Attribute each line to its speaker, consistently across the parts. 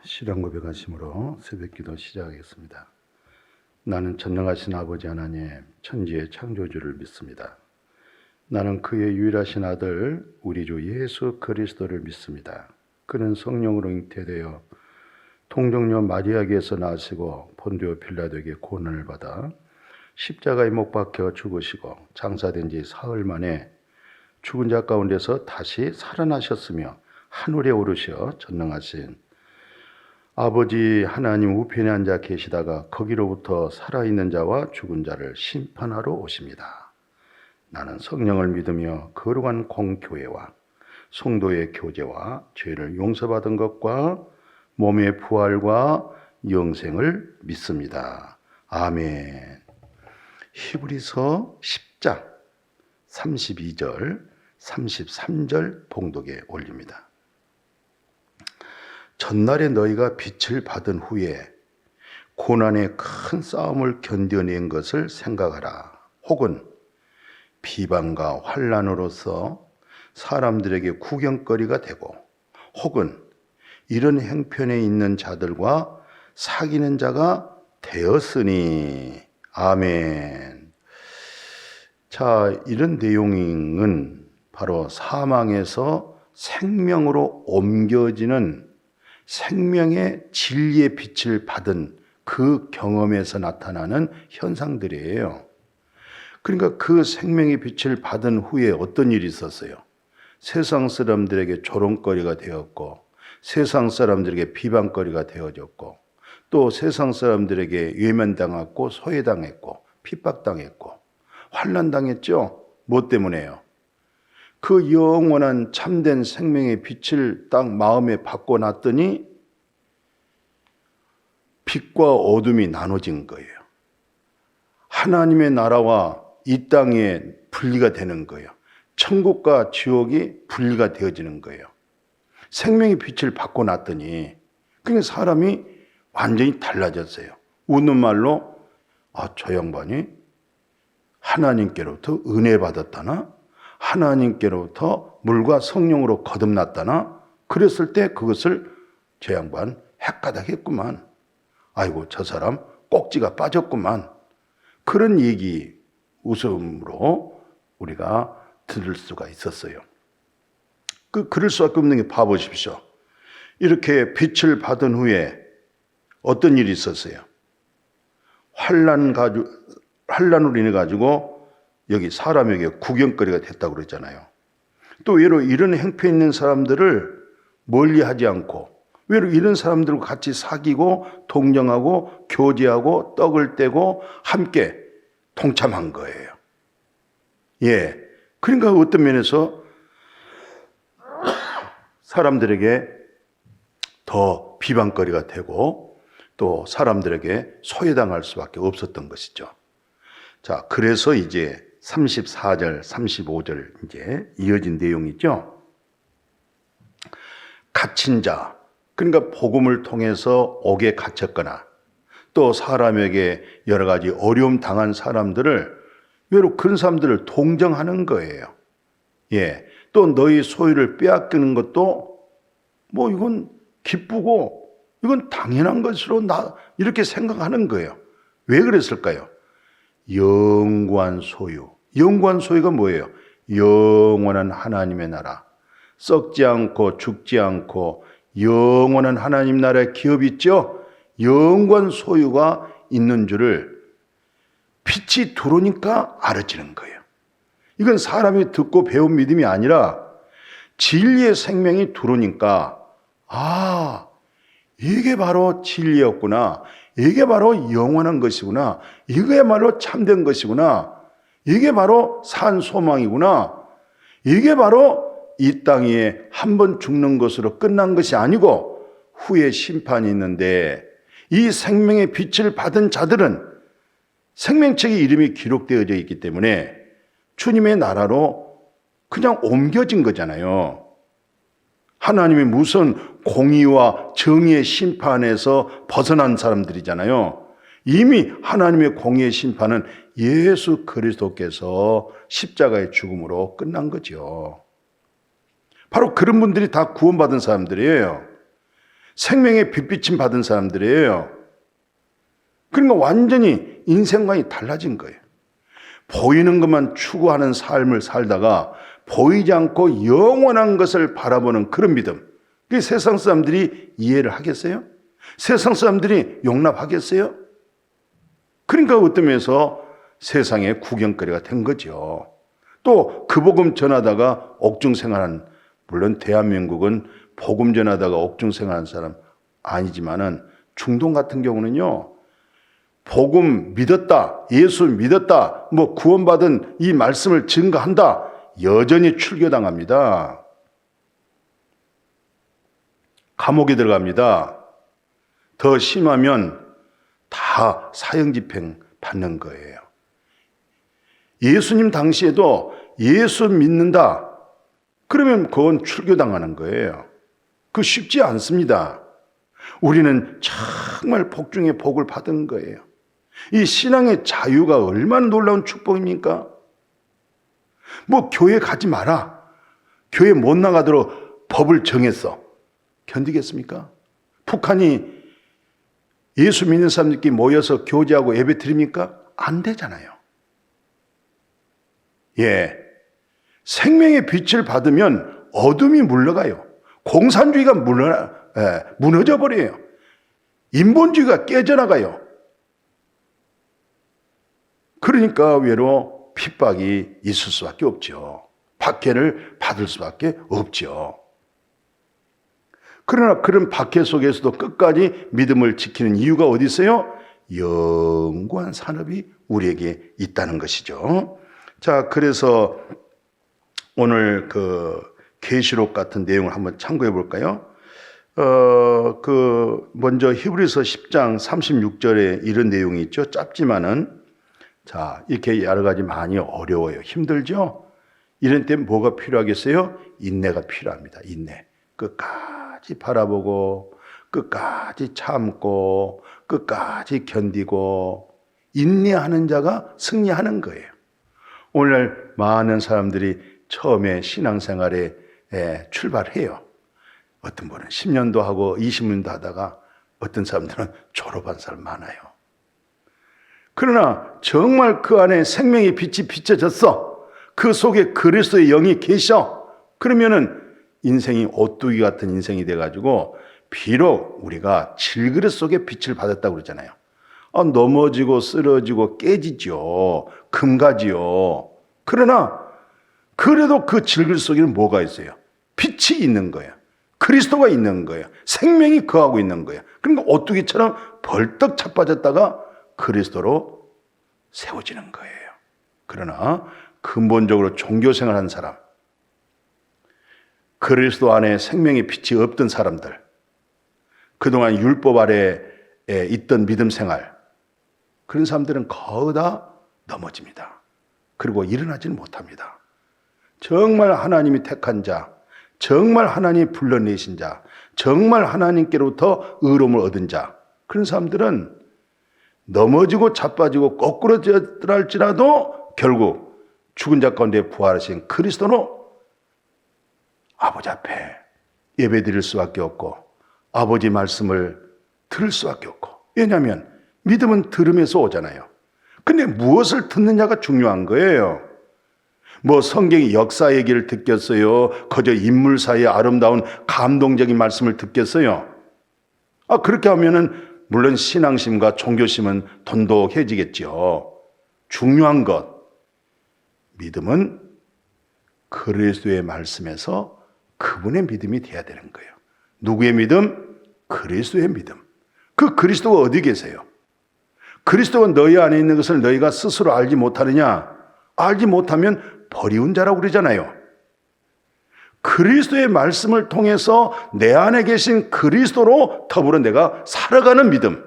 Speaker 1: 신앙 고백하심으로 새벽기도 시작하겠습니다. 나는 전능하신 아버지 하나님 천지의 창조주를 믿습니다. 나는 그의 유일하신 아들 우리 주 예수 그리스도를 믿습니다. 그는 성령으로 잉태되어 통정녀 마리아에게서 나시고 본디오 빌라도에게 고난을 받아 십자가에 못 박혀 죽으시고 장사된 지 사흘 만에 죽은 자 가운데서 다시 살아나셨으며 하늘에 오르셔 전능하신 아버지 하나님 우편에 앉아 계시다가 거기로부터 살아있는 자와 죽은 자를 심판하러 오십니다. 나는 성령을 믿으며 거룩한 공교회와 성도의 교제와 죄를 용서받은 것과 몸의 부활과 영생을 믿습니다. 아멘. 히브리서 10장 32절 33절 봉독에 올립니다. 전날에 너희가 빛을 받은 후에 고난의 큰 싸움을 견뎌낸 것을 생각하라. 혹은 비방과 환난으로서 사람들에게 구경거리가 되고, 혹은 이런 행편에 있는 자들과 사귀는 자가 되었으니. 아멘. 자, 이런 내용은 바로 사망에서 생명으로 옮겨지는 생명의 진리의 빛을 받은 그 경험에서 나타나는 현상들이에요. 그러니까 그 생명의 빛을 받은 후에 어떤 일이 있었어요? 세상 사람들에게 조롱거리가 되었고, 세상 사람들에게 비방거리가 되어졌고, 또 세상 사람들에게 외면당했고, 소외당했고, 핍박당했고, 환난당했죠? 뭐 때문에요? 그 영원한 참된 생명의 빛을 딱 마음에 받고 났더니 빛과 어둠이 나눠진 거예요. 하나님의 나라와 이 땅에 분리가 되는 거예요. 천국과 지옥이 분리가 되어지는 거예요. 생명의 빛을 받고 났더니 그냥 사람이 완전히 달라졌어요. 웃는 말로 저 양반이 하나님께로부터 은혜 받았다나, 하나님께로부터 물과 성령으로 거듭났다나, 그랬을 때 그것을 저 양반 헷가닥했구만. 아이고 저 사람 꼭지가 빠졌구만. 그런 얘기 웃음으로 우리가 들을 수가 있었어요. 그럴 수밖에 없는 게 봐보십시오. 이렇게 빛을 받은 후에 어떤 일이 있었어요? 환난으로 인해 가지고 여기 사람에게 구경거리가 됐다고 그랬잖아요. 또 외로 이런 행패 있는 사람들을 멀리하지 않고 외로 이런 사람들과 같이 사귀고 동정하고 교제하고 떡을 떼고 함께 동참한 거예요. 예. 그러니까 어떤 면에서 사람들에게 더 비방거리가 되고 또 사람들에게 소외당할 수밖에 없었던 것이죠. 자, 그래서 이제 34절, 35절 이제 이어진 내용이죠. 갇힌 자, 그러니까 복음을 통해서 옥에 갇혔거나 또 사람에게 여러 가지 어려움 당한 사람들을 외로 그런 사람들을 동정하는 거예요. 예, 또 너희 소유를 빼앗기는 것도 뭐 이건 기쁘고 이건 당연한 것으로 이렇게 생각하는 거예요. 왜 그랬을까요? 영원한 소유. 영원한 소유가 뭐예요? 영원한 하나님의 나라. 썩지 않고 죽지 않고 영원한 하나님 나라의 기업 있죠? 영원한 소유가 있는 줄을 빛이 들어오니까 알아지는 거예요. 이건 사람이 듣고 배운 믿음이 아니라 진리의 생명이 들어오니까 이게 바로 진리였구나. 이게 바로 영원한 것이구나. 이게야말로 참된 것이구나. 이게 바로 산 소망이구나. 이게 바로 이 땅에 한 번 죽는 것으로 끝난 것이 아니고 후에 심판이 있는데 이 생명의 빛을 받은 자들은 생명책의 이름이 기록되어져 있기 때문에 주님의 나라로 그냥 옮겨진 거잖아요. 하나님이 무슨 공의와 정의의 심판에서 벗어난 사람들이잖아요. 이미 하나님의 공의의 심판은 예수 그리스도께서 십자가의 죽음으로 끝난 거죠. 바로 그런 분들이 다 구원받은 사람들이에요. 생명의 빛비침 받은 사람들이에요. 그러니까 완전히 인생관이 달라진 거예요. 보이는 것만 추구하는 삶을 살다가 보이지 않고 영원한 것을 바라보는 그런 믿음. 그게 세상 사람들이 이해를 하겠어요? 세상 사람들이 용납하겠어요? 그러니까 어떤 면에서 세상의 구경거리가 된 거죠. 또 그 복음 전하다가 옥중 생활한, 물론 대한민국은 복음 전하다가 옥중 생활한 사람 아니지만은 중동 같은 경우는요, 복음 믿었다, 예수 믿었다, 뭐 구원받은 이 말씀을 증거한다, 여전히 출교당합니다. 감옥에 들어갑니다. 더 심하면 다 사형집행 받는 거예요. 예수님 당시에도 예수 믿는다, 그러면 그건 출교당하는 거예요. 그거 쉽지 않습니다. 우리는 정말 복 중에 복을 받은 거예요. 이 신앙의 자유가 얼마나 놀라운 축복입니까? 뭐 교회 가지 마라, 교회 못 나가도록 법을 정했어. 견디겠습니까? 북한이 예수 믿는 사람들끼리 모여서 교제하고 예배 드립니까? 안 되잖아요. 예, 생명의 빛을 받으면 어둠이 물러가요. 공산주의가 무너져 버려요. 인본주의가 깨져나가요. 그러니까 외로 핍박이 있을 수밖에 없죠. 박해를 받을 수밖에 없죠. 그러나 그런 박해 속에서도 끝까지 믿음을 지키는 이유가 어디 있어요? 영구한 산업이 우리에게 있다는 것이죠. 자, 그래서 오늘 그 계시록 같은 내용을 한번 참고해 볼까요? 먼저 히브리서 10장 36절에 이런 내용이 있죠. 짧지만은, 자, 이렇게 여러 가지 많이 어려워요. 힘들죠? 이런 때 뭐가 필요하겠어요? 인내가 필요합니다. 인내. 끝까지 바라보고, 끝까지 참고, 끝까지 견디고, 인내하는 자가 승리하는 거예요. 오늘날 많은 사람들이 처음에 신앙생활에 출발해요. 어떤 분은 10년도 하고 20년도 하다가 어떤 사람들은 졸업한 사람 많아요. 그러나 정말 그 안에 생명의 빛이 비춰졌어. 그 속에 그리스도의 영이 계셔. 그러면은 인생이 오뚜기 같은 인생이 돼가지고 비록 우리가 질그릇 속에 빛을 받았다고 그러잖아요. 넘어지고 쓰러지고 깨지죠. 금가지요. 그러나 그래도 그 질그릇 속에는 뭐가 있어요? 빛이 있는 거예요. 그리스도가 있는 거예요. 생명이 거하고 있는 거예요. 그러니까 오뚜기처럼 벌떡 자빠졌다가 그리스도로 세워지는 거예요. 그러나 근본적으로 종교생활한 사람, 그리스도 안에 생명의 빛이 없던 사람들, 그동안 율법 아래에 있던 믿음 생활, 그런 사람들은 거의 다 넘어집니다. 그리고 일어나지는 못합니다. 정말 하나님이 택한 자, 정말 하나님이 불러내신 자, 정말 하나님께로부터 의로움을 얻은 자, 그런 사람들은 넘어지고 자빠지고 거꾸로 할지라도 결국 죽은 자 가운데 부활하신 그리스도로 아버지 앞에 예배 드릴 수밖에 없고 아버지 말씀을 들을 수밖에 없고, 왜냐하면 믿음은 들음에서 오잖아요. 근데 무엇을 듣느냐가 중요한 거예요. 뭐 성경의 역사 얘기를 듣겠어요? 그저 인물 사이의 아름다운 감동적인 말씀을 듣겠어요? 그렇게 하면은 물론 신앙심과 종교심은 돈독해지겠죠. 중요한 것, 믿음은 그리스도의 말씀에서 그분의 믿음이 돼야 되는 거예요. 누구의 믿음? 그리스도의 믿음. 그 그리스도가 어디 계세요? 그리스도가 너희 안에 있는 것을 너희가 스스로 알지 못하느냐? 알지 못하면 버리운 자라고 그러잖아요. 그리스도의 말씀을 통해서 내 안에 계신 그리스도로 더불어 내가 살아가는 믿음.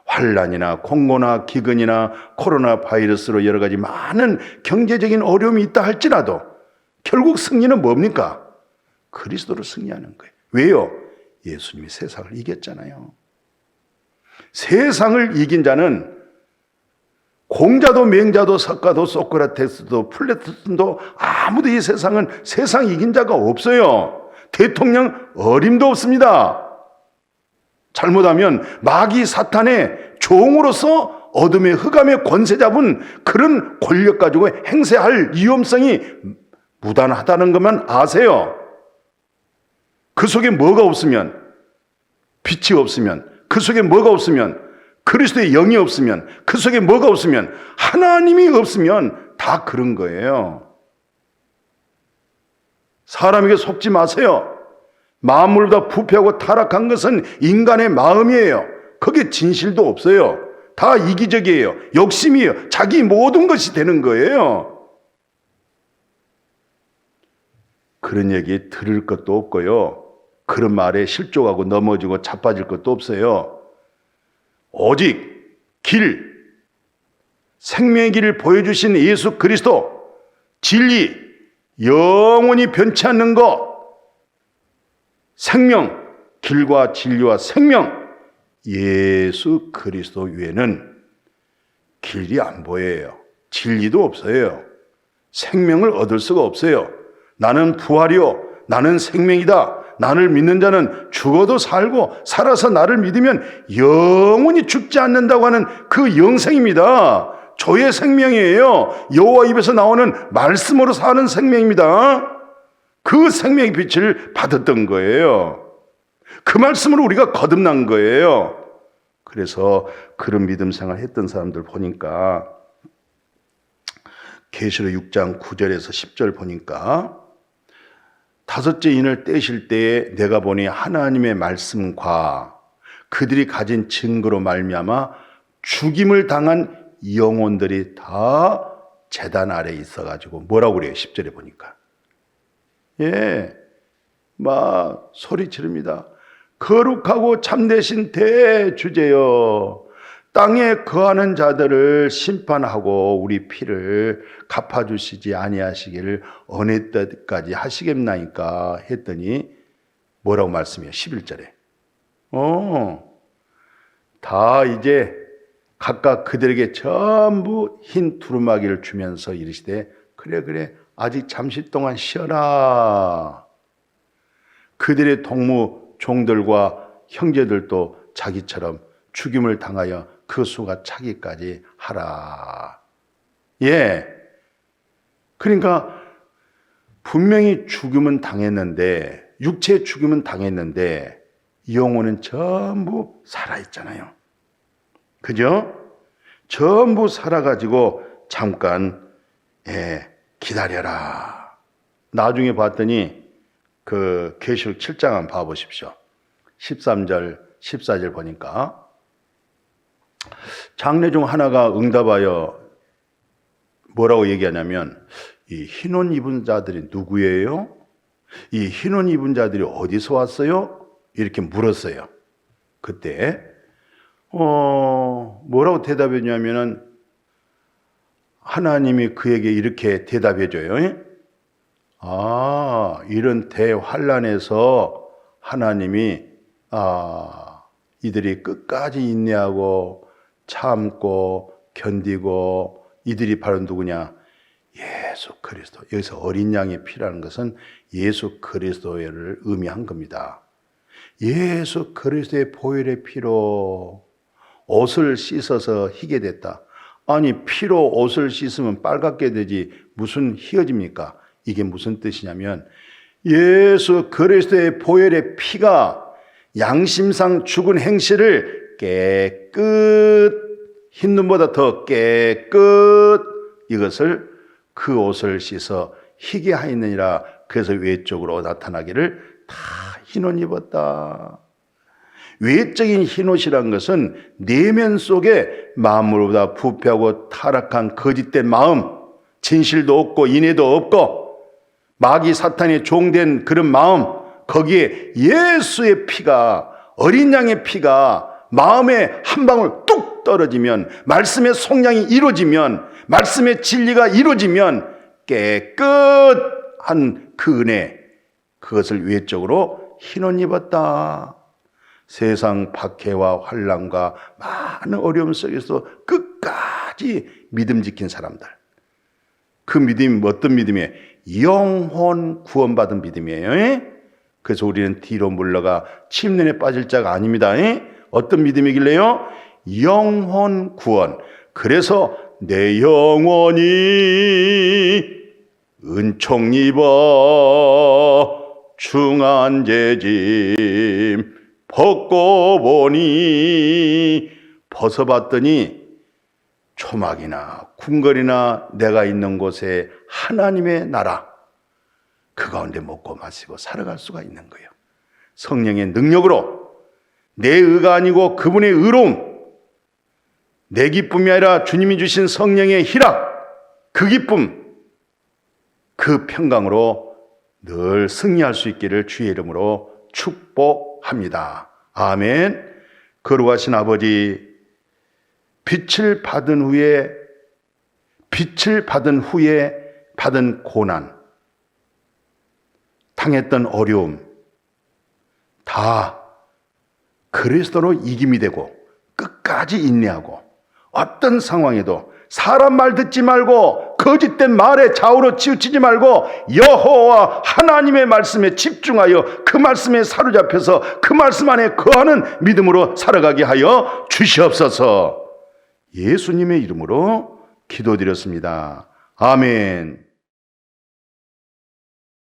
Speaker 1: 환난이나 공고나 기근이나 코로나 바이러스로 여러 가지 많은 경제적인 어려움이 있다 할지라도 결국 승리는 뭡니까? 그리스도로 승리하는 거예요. 왜요? 예수님이 세상을 이겼잖아요. 세상을 이긴 자는 공자도 맹자도 석가도 소크라테스도 플라톤도 아무도 이 세상 이긴 자가 없어요. 대통령 어림도 없습니다. 잘못하면 마귀 사탄의 종으로서 어둠의 흑암의 권세 잡은 그런 권력 가지고 행세할 위험성이 무단하다는 것만 아세요. 그 속에 뭐가 없으면, 빛이 없으면, 그 속에 뭐가 없으면, 그리스도의 영이 없으면, 그 속에 뭐가 없으면, 하나님이 없으면 다 그런 거예요. 사람에게 속지 마세요. 만물보다 부패하고 타락한 것은 인간의 마음이에요. 거기에 진실도 없어요. 다 이기적이에요. 욕심이에요. 자기 모든 것이 되는 거예요. 그런 얘기 들을 것도 없고요. 그런 말에 실족하고 넘어지고 자빠질 것도 없어요. 오직 길, 생명의 길을 보여주신 예수 그리스도, 진리, 영원히 변치 않는 것, 생명, 길과 진리와 생명, 예수 그리스도 외에는 길이 안 보여요. 진리도 없어요. 생명을 얻을 수가 없어요. 나는 부활이요, 나는 생명이다. 나를 믿는 자는 죽어도 살고 살아서 나를 믿으면 영원히 죽지 않는다고 하는 그 영생입니다. 저의 생명이에요. 여호와 입에서 나오는 말씀으로 사는 생명입니다. 그 생명의 빛을 받았던 거예요. 그 말씀으로 우리가 거듭난 거예요. 그래서 그런 믿음 생활 했던 사람들 보니까 계시록 6장 9절에서 10절 보니까 다섯째 인을 떼실 때에 내가 보니 하나님의 말씀과 그들이 가진 증거로 말미암아 죽임을 당한 영혼들이 다 제단 아래에 있어가지고 뭐라고 그래요? 10절에 보니까 막 소리 지릅니다. 거룩하고 참되신 대주제여, 땅에 거하는 자들을 심판하고 우리 피를 갚아주시지 아니하시기를 어느 때까지 하시겠나이까 했더니 뭐라고 말씀해요? 11절에 다 이제 각각 그들에게 전부 흰 두루마기를 주면서 이르시되 그래 아직 잠시 동안 쉬어라. 그들의 동무 종들과 형제들도 자기처럼 죽임을 당하여 그 수가 차기까지 하라. 그러니까 분명히 죽음은 당했는데, 육체의 죽음은 당했는데 영혼은 전부 살아있잖아요. 그죠? 전부 살아가지고 잠깐 기다려라. 나중에 봤더니 그 계시록 7장 한번 봐보십시오. 13절 14절 보니까 장례 중 하나가 응답하여 뭐라고 얘기하냐면 이 흰옷 입은 자들이 누구예요? 이 흰옷 입은 자들이 어디서 왔어요? 이렇게 물었어요. 그때 뭐라고 대답했냐면은 하나님이 그에게 이렇게 대답해줘요. 이런 대환란에서 하나님이 이들이 끝까지 인내하고 참고 견디고, 이들이 바로 누구냐? 예수 그리스도. 여기서 어린 양의 피라는 것은 예수 그리스도를 의미한 겁니다. 예수 그리스도의 보혈의 피로 옷을 씻어서 희게 됐다. 아니, 피로 옷을 씻으면 빨갛게 되지 무슨 희어집니까? 이게 무슨 뜻이냐면 예수 그리스도의 보혈의 피가 양심상 죽은 행실을 깨끗, 흰 눈보다 더 깨끗, 이것을 그 옷을 씻어 희게 하였느니라. 그래서 외적으로 나타나기를 다 흰옷 입었다. 외적인 흰옷이란 것은 내면 속에 만물보다 부패하고 타락한 거짓된 마음, 진실도 없고 인애도 없고 마귀 사탄의 종된 그런 마음, 거기에 예수의 피가, 어린 양의 피가 마음에 한 방울 뚝 떨어지면, 말씀의 속량이 이루어지면, 말씀의 진리가 이루어지면 깨끗한 그 은혜, 그것을 외적으로 흰옷 입었다. 세상 박해와 환난과 많은 어려움 속에서 끝까지 믿음 지킨 사람들, 그 믿음이 어떤 믿음이에요? 영혼 구원받은 믿음이에요. 그래서 우리는 뒤로 물러가 침륜에 빠질 자가 아닙니다. 어떤 믿음이길래요? 영혼 구원. 그래서 내 영혼이 은총 입어 중한 재짐 벗고 보니, 벗어봤더니 초막이나 궁궐이나 내가 있는 곳에 하나님의 나라, 그 가운데 먹고 마시고 살아갈 수가 있는 거예요. 성령의 능력으로, 내 의가 아니고 그분의 의로움, 내 기쁨이 아니라 주님이 주신 성령의 희락, 그 기쁨, 그 평강으로 늘 승리할 수 있기를 주의 이름으로 축복합니다. 아멘. 거룩하신 아버지, 빛을 받은 후에 받은 고난, 당했던 어려움, 다 그리스도로 이김이 되고 끝까지 인내하고 어떤 상황에도 사람 말 듣지 말고 거짓된 말에 좌우로 치우치지 말고 여호와 하나님의 말씀에 집중하여 그 말씀에 사로잡혀서 그 말씀 안에 거하는 믿음으로 살아가게 하여 주시옵소서. 예수님의 이름으로 기도드렸습니다. 아멘.